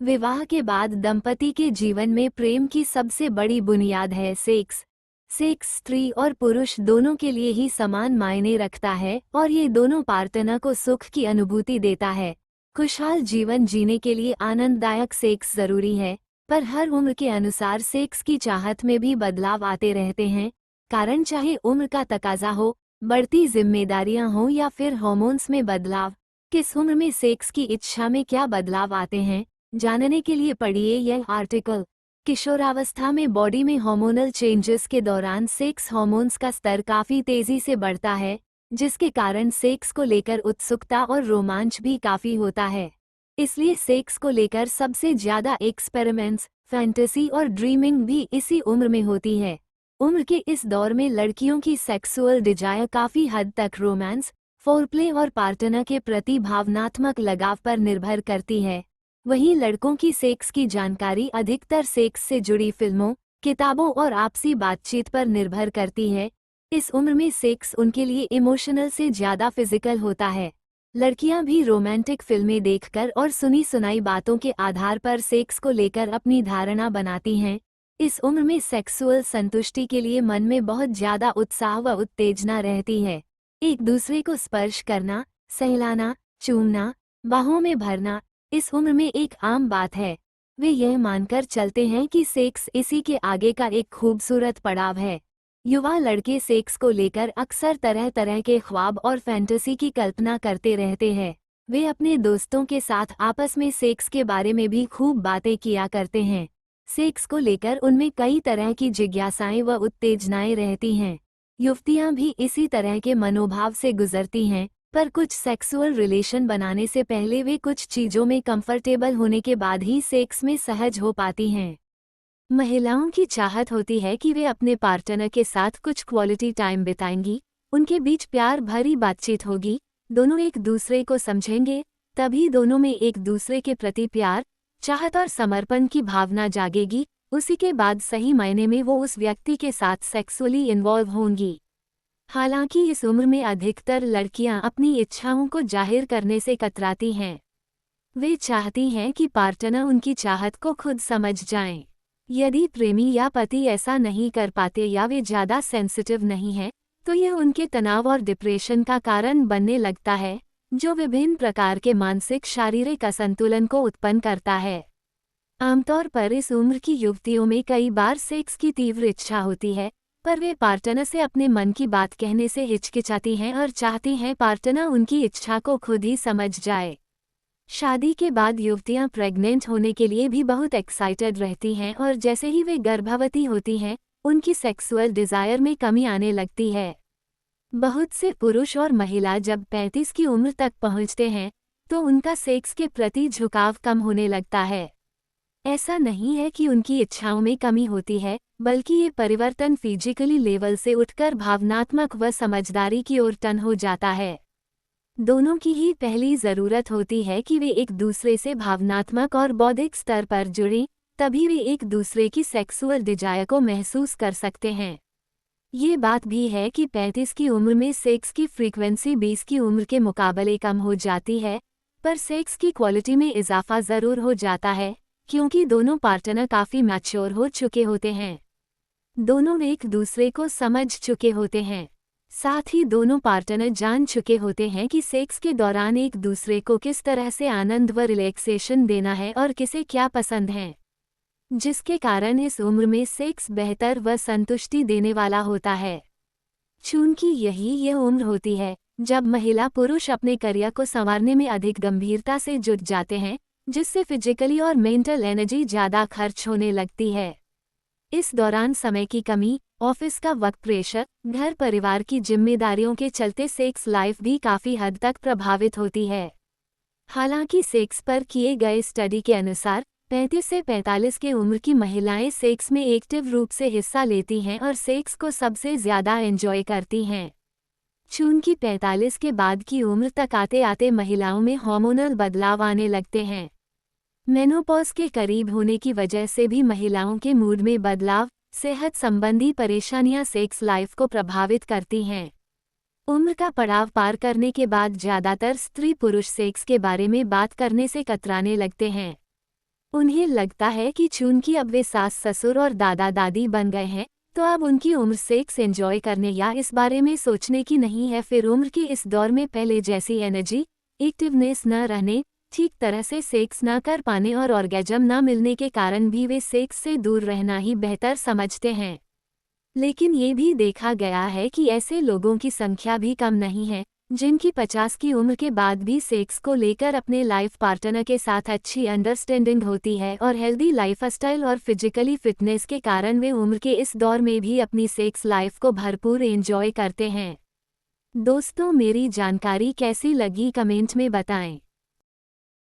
विवाह के बाद दंपति के जीवन में प्रेम की सबसे बड़ी बुनियाद है सेक्स। सेक्स स्त्री और पुरुष दोनों के लिए ही समान मायने रखता है और ये दोनों पार्टनर को सुख की अनुभूति देता है। खुशहाल जीवन जीने के लिए आनंददायक सेक्स जरूरी है, पर हर उम्र के अनुसार सेक्स की चाहत में भी बदलाव आते रहते हैं। कारण चाहे उम्र का तकाजा हो, बढ़ती जिम्मेदारियां हो या फिर हार्मोन्स में बदलाव, किस उम्र में सेक्स की इच्छा में क्या बदलाव आते हैं, जानने के लिए पढ़िए यह आर्टिकल। किशोरावस्था में बॉडी में हार्मोनल चेंजेस के दौरान सेक्स हार्मोन्स का स्तर काफी तेजी से बढ़ता है, जिसके कारण सेक्स को लेकर उत्सुकता और रोमांच भी काफी होता है। इसलिए सेक्स को लेकर सबसे ज्यादा एक्सपेरिमेंट्स, फैंटेसी और ड्रीमिंग भी इसी उम्र में होती है। उम्र के इस दौर में लड़कियों की सेक्सुअल डिजायर काफी हद तक रोमांस, फोरप्ले और पार्टनर के प्रति भावनात्मक लगाव पर निर्भर करती है। वहीं लड़कों की सेक्स की जानकारी अधिकतर सेक्स से जुड़ी फिल्मों, किताबों और आपसी बातचीत पर निर्भर करती है। इस उम्र में सेक्स उनके लिए इमोशनल से ज्यादा फिजिकल होता है। लड़कियां भी रोमांटिक फिल्में देखकर और सुनी सुनाई बातों के आधार पर सेक्स को लेकर अपनी धारणा बनाती हैं। इस उम्र में सेक्सुअल संतुष्टि के लिए मन में बहुत ज्यादा उत्साह व उत्तेजना रहती है। एक दूसरे को स्पर्श करना, सहलाना, चूमना, बाहों में भरना इस उम्र में एक आम बात है। वे यह मानकर चलते हैं कि सेक्स इसी के आगे का एक खूबसूरत पड़ाव है। युवा लड़के सेक्स को लेकर अक्सर तरह तरह के ख्वाब और फैंटेसी की कल्पना करते रहते हैं। वे अपने दोस्तों के साथ आपस में सेक्स के बारे में भी खूब बातें किया करते हैं। सेक्स को लेकर उनमें कई तरह की जिज्ञासाएं व उत्तेजनाएं रहती हैं। युवतियां भी इसी तरह के मनोभाव से गुजरती हैं, पर कुछ सेक्सुअल रिलेशन बनाने से पहले वे कुछ चीजों में कंफर्टेबल होने के बाद ही सेक्स में सहज हो पाती हैं। महिलाओं की चाहत होती है कि वे अपने पार्टनर के साथ कुछ क्वालिटी टाइम बिताएंगी, उनके बीच प्यार भरी बातचीत होगी, दोनों एक दूसरे को समझेंगे, तभी दोनों में एक दूसरे के प्रति प्यार, चाहत और समर्पण की भावना जागेगी। उसी के बाद सही मायने में वो उस व्यक्ति के साथ सेक्सुअली इन्वॉल्व होंगी। हालांकि इस उम्र में अधिकतर लड़कियां अपनी इच्छाओं को जाहिर करने से कतराती हैं। वे चाहती हैं कि पार्टनर उनकी चाहत को खुद समझ जाएं। यदि प्रेमी या पति ऐसा नहीं कर पाते या वे ज़्यादा सेंसिटिव नहीं हैं, तो यह उनके तनाव और डिप्रेशन का कारण बनने लगता है, जो विभिन्न प्रकार के मानसिक शारीरिक असंतुलन को उत्पन्न करता है। आमतौर पर इस उम्र की युवतियों में कई बार सेक्स की तीव्र इच्छा होती है, पर वे पार्टनर से अपने मन की बात कहने से हिचकिचाती हैं और चाहती हैं पार्टनर उनकी इच्छा को खुद ही समझ जाए। शादी के बाद युवतियां प्रेग्नेंट होने के लिए भी बहुत एक्साइटेड रहती हैं और जैसे ही वे गर्भवती होती हैं, उनकी सेक्सुअल डिज़ायर में कमी आने लगती है। बहुत से पुरुष और महिला जब 35 की उम्र तक पहुंचते हैं, तो उनका सेक्स के प्रति झुकाव कम होने लगता है। ऐसा नहीं है कि उनकी इच्छाओं में कमी होती है, बल्कि ये परिवर्तन फिजिकली लेवल से उठकर भावनात्मक व समझदारी की ओर टर्न हो जाता है। दोनों की ही पहली ज़रूरत होती है कि वे एक दूसरे से भावनात्मक और बौद्धिक स्तर पर जुड़ें, तभी वे एक दूसरे की सेक्सुअल डिजायर को महसूस कर सकते हैं। ये बात भी है कि 35 की उम्र में सेक्स की फ्रीक्वेंसी 20 की उम्र के मुकाबले कम हो जाती है, पर सेक्स की क्वालिटी में इजाफा ज़रूर हो जाता है, क्योंकि दोनों पार्टनर काफ़ी मैच्योर हो चुके होते हैं। दोनों एक दूसरे को समझ चुके होते हैं। साथ ही दोनों पार्टनर जान चुके होते हैं कि सेक्स के दौरान एक दूसरे को किस तरह से आनंद व रिलैक्सेशन देना है और किसे क्या पसंद है, जिसके कारण इस उम्र में सेक्स बेहतर व संतुष्टि देने वाला होता है। चूंकि यह उम्र होती है जब महिला पुरुष अपने करियर को संवारने में अधिक गंभीरता से जुट जाते हैं, जिससे फिजिकली और मेंटल एनर्जी ज़्यादा खर्च होने लगती है। इस दौरान समय की कमी, ऑफिस का वर्क प्रेशर, घर परिवार की जिम्मेदारियों के चलते सेक्स लाइफ भी काफ़ी हद तक प्रभावित होती है। हालांकि सेक्स पर किए गए स्टडी के अनुसार 35 से 45 के उम्र की महिलाएं सेक्स में एक्टिव रूप से हिस्सा लेती हैं और सेक्स को सबसे ज़्यादा एंजॉय करती हैं। चूंकि 45 के बाद की उम्र तक आते आते महिलाओं में हार्मोनल बदलाव आने लगते हैं। मेनोपॉज के करीब होने की वजह से भी महिलाओं के मूड में बदलाव, सेहत संबंधी परेशानियां सेक्स लाइफ को प्रभावित करती हैं। उम्र का पड़ाव पार करने के बाद ज़्यादातर स्त्री पुरुष सेक्स के बारे में बात करने से कतराने लगते हैं। उन्हें लगता है कि चूंकि अब वे सास ससुर और दादा दादी बन गए हैं, तो अब उनकी उम्र सेक्स एंजॉय करने या इस बारे में सोचने की नहीं है। फिर उम्र के इस दौर में पहले जैसी एनर्जी, एक्टिवनेस न रहने, ठीक तरह से सेक्स न कर पाने और ऑर्गेजम न मिलने के कारण भी वे सेक्स से दूर रहना ही बेहतर समझते हैं। लेकिन ये भी देखा गया है कि ऐसे लोगों की संख्या भी कम नहीं है, जिनकी 50 की उम्र के बाद भी सेक्स को लेकर अपने लाइफ पार्टनर के साथ अच्छी अंडरस्टैंडिंग होती है और हेल्दी लाइफस्टाइल और फिजिकली फिटनेस के कारण वे उम्र के इस दौर में भी अपनी सेक्स लाइफ को भरपूर एंजॉय करते हैं। दोस्तों, मेरी जानकारी कैसी लगी कमेंट में बताएं।